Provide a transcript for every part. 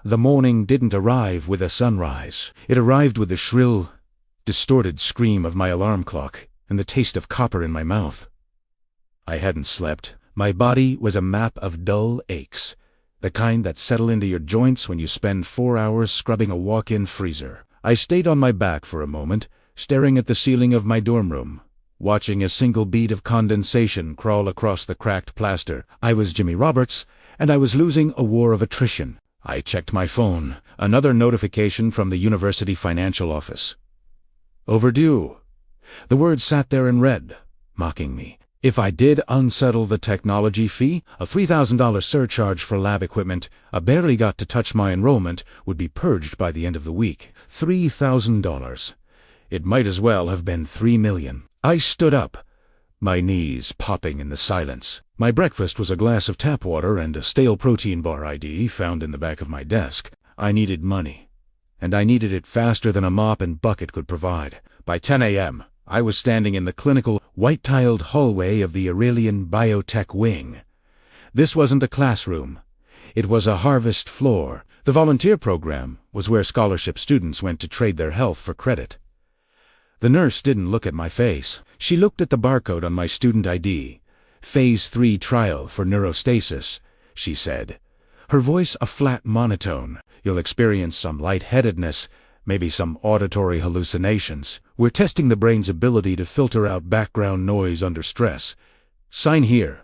The morning didn't arrive with a sunrise. It arrived with the shrill, distorted scream of my alarm clock and the taste of copper in my mouth. I hadn't slept. My body was a map of dull aches, the kind that settle into your joints when you spend 4 hours scrubbing a walk-in freezer. I stayed on my back for a moment, staring at the ceiling of my dorm room, watching a single bead of condensation crawl across the cracked plaster. I was Jimmy Roberts, and I was losing a war of attrition. I checked my phone. Another notification from the university financial office. Overdue. The word sat there in red, mocking me. If I did unsettle the technology fee, a $3,000 surcharge for lab equipment, I barely got to touch my enrollment, would be purged by the end of the week. $3,000. It might as well have been $3 million. I stood up, my knees popping in the silence. My breakfast was a glass of tap water and a stale protein bar ID found in the back of my desk. I needed money, and I needed it faster than a mop and bucket could provide. By 10 a.m., I was standing in the clinical, white-tiled hallway of the Aurelian Biotech Wing. This wasn't a classroom. It was a harvest floor. The volunteer program was where scholarship students went to trade their health for credit. The nurse didn't look at my face. She looked at the barcode on my student ID. Phase 3 trial for neurostasis, she said. Her voice a flat monotone. You'll experience some lightheadedness, maybe some auditory hallucinations. We're testing the brain's ability to filter out background noise under stress. Sign here.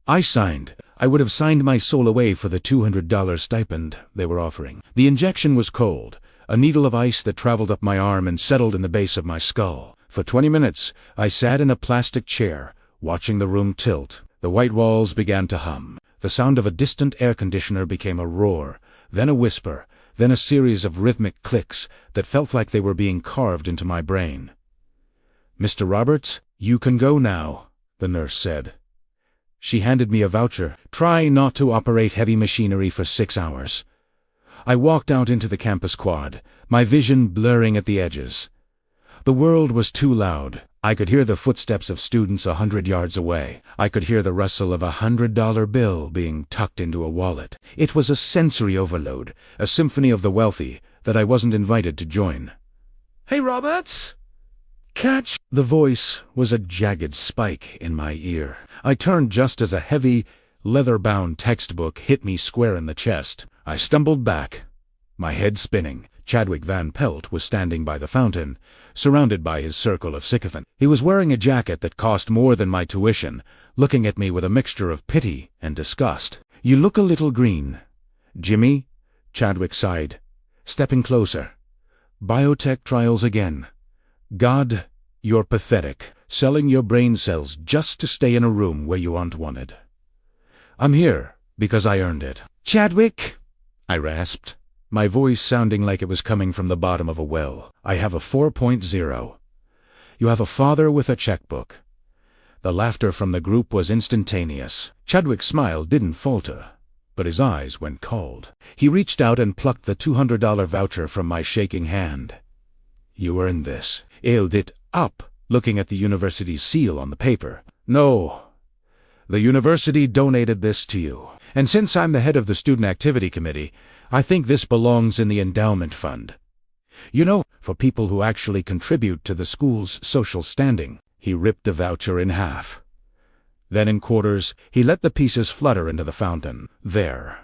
I signed. I would have signed my soul away for the $200 stipend they were offering. The injection was cold, a needle of ice that traveled up my arm and settled in the base of my skull. For 20 minutes, I sat in a plastic chair, watching the room tilt. The white walls began to hum. The sound of a distant air conditioner became a roar, then a whisper, then a series of rhythmic clicks that felt like they were being carved into my brain. "Mr. Roberts, you can go now," the nurse said. She handed me a voucher. Try not to operate heavy machinery for 6 hours. I walked out into the campus quad, my vision blurring at the edges. The world was too loud. I could hear the footsteps of students 100 yards away. I could hear the rustle of a $100 bill being tucked into a wallet. It was a sensory overload, a symphony of the wealthy that I wasn't invited to join. "Hey, Roberts!" "Catch!" The voice was a jagged spike in my ear. I turned just as a heavy, leather-bound textbook hit me square in the chest. I stumbled back, my head spinning. Chadwick Van Pelt was standing by the fountain, surrounded by his circle of sycophants. He was wearing a jacket that cost more than my tuition, looking at me with a mixture of pity and disgust. "You look a little green, Jimmy," Chadwick sighed, stepping closer. "Biotech trials again. God, you're pathetic, selling your brain cells just to stay in a room where you aren't wanted." "I'm here because I earned it." "Chadwick," I rasped, my voice sounding like it was coming from the bottom of a well. "I have a 4.0. You have a father with a checkbook." The laughter from the group was instantaneous. Chadwick's smile didn't falter, but his eyes went cold. He reached out and plucked the $200 voucher from my shaking hand. "You earned this." Held it up, looking at the university's seal on the paper. "No. The university donated this to you. And since I'm the head of the student activity committee, I think this belongs in the endowment fund. You know, for people who actually contribute to the school's social standing." He ripped the voucher in half. Then in quarters, he let the pieces flutter into the fountain. "There.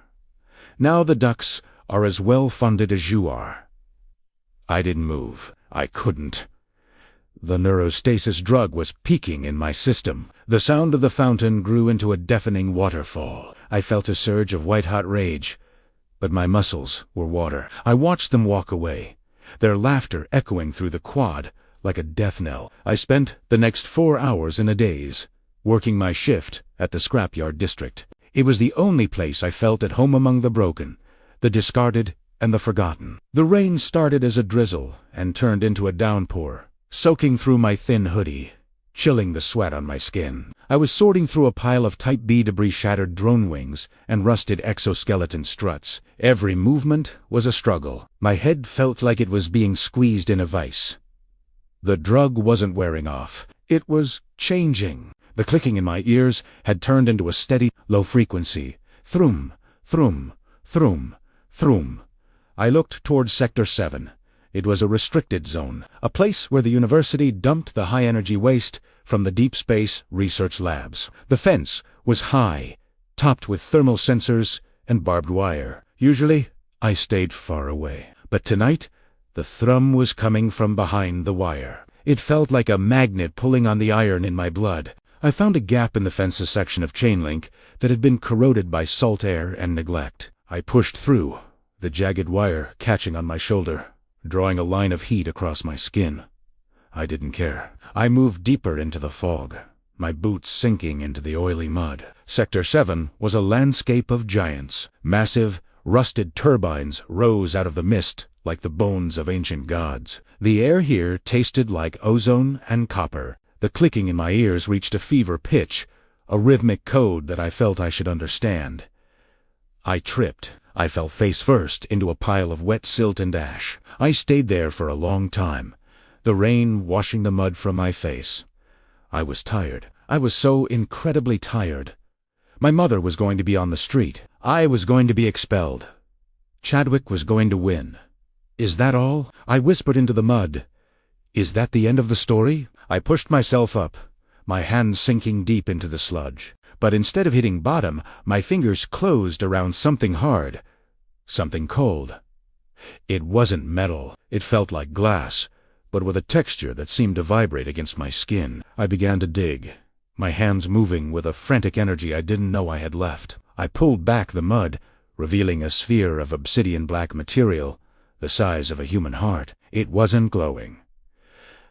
Now the ducks are as well funded as you are." I didn't move. I couldn't. The neurostasis drug was peaking in my system. The sound of the fountain grew into a deafening waterfall. I felt a surge of white-hot rage, but my muscles were water. I watched them walk away, their laughter echoing through the quad like a death knell. I spent the next 4 hours in a daze, working my shift at the scrapyard district. It was the only place I felt at home among the broken, the discarded, and the forgotten. The rain started as a drizzle and turned into a downpour, soaking through my thin hoodie, chilling the sweat on my skin. I was sorting through a pile of Type B debris, shattered drone wings, and rusted exoskeleton struts. Every movement was a struggle. My head felt like it was being squeezed in a vice. The drug wasn't wearing off. It was changing. The clicking in my ears had turned into a steady, low frequency. Thrum, thrum, thrum, Thrum. I looked towards Sector 7. It was a restricted zone, a place where the university dumped the high-energy waste from the deep space research labs. The fence was high, topped with thermal sensors and barbed wire. Usually, I stayed far away. But tonight, the thrum was coming from behind the wire. It felt like a magnet pulling on the iron in my blood. I found a gap in the fence's section of chain link that had been corroded by salt air and neglect. I pushed through, the jagged wire catching on my shoulder, drawing a line of heat across my skin. I didn't care. I moved deeper into the fog, my boots sinking into the oily mud. Sector 7 was a landscape of giants. Massive, rusted turbines rose out of the mist like the bones of ancient gods. The air here tasted like ozone and copper. The clicking in my ears reached a fever pitch, a rhythmic code that I felt I should understand. I tripped. I fell face first into a pile of wet silt and ash. I stayed there for a long time, the rain washing the mud from my face. I was tired. I was so incredibly tired. My mother was going to be on the street. I was going to be expelled. Chadwick was going to win. Is that all? I whispered into the mud. Is that the end of the story? I pushed myself up, my hands sinking deep into the sludge. But instead of hitting bottom, my fingers closed around something hard, something cold. It wasn't metal. It felt like glass, but with a texture that seemed to vibrate against my skin. I began to dig, my hands moving with a frantic energy I didn't know I had left. I pulled back the mud, revealing a sphere of obsidian-black material, the size of a human heart. It wasn't glowing.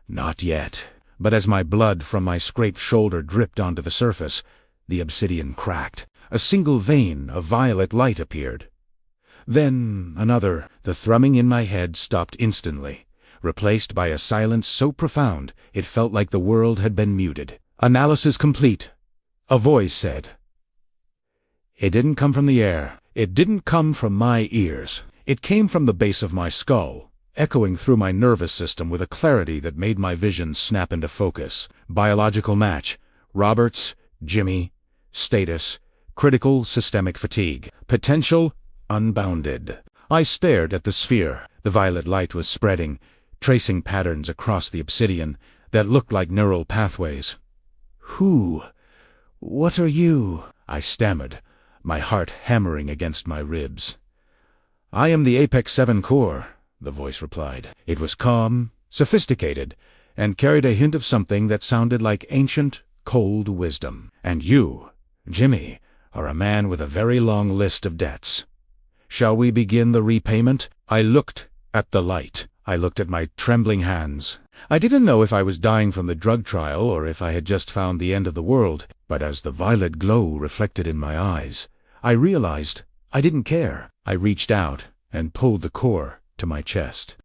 Not yet. But as my blood from my scraped shoulder dripped onto the surface, the obsidian cracked. A single vein of violet light appeared. Then another. The thrumming in my head stopped instantly, replaced by a silence so profound it felt like the world had been muted. Analysis complete, a voice said. It didn't come from the air. It didn't come from my ears. It came from the base of my skull, echoing through my nervous system with a clarity that made my vision snap into focus. Biological match. Roberts, Jimmy. Status, critical systemic fatigue. Potential, unbounded. I stared at the sphere. The violet light was spreading, tracing patterns across the obsidian that looked like neural pathways. Who? What are you? I stammered, my heart hammering against my ribs. I am the Apex 7 core, the voice replied. It was calm, sophisticated, and carried a hint of something that sounded like ancient, cold wisdom. And you, Jimmy, are a man with a very long list of debts. Shall we begin the repayment? I looked at the light. I looked at my trembling hands. I didn't know if I was dying from the drug trial or if I had just found the end of the world, but as the violet glow reflected in my eyes, I realized I didn't care. I reached out and pulled the core to my chest.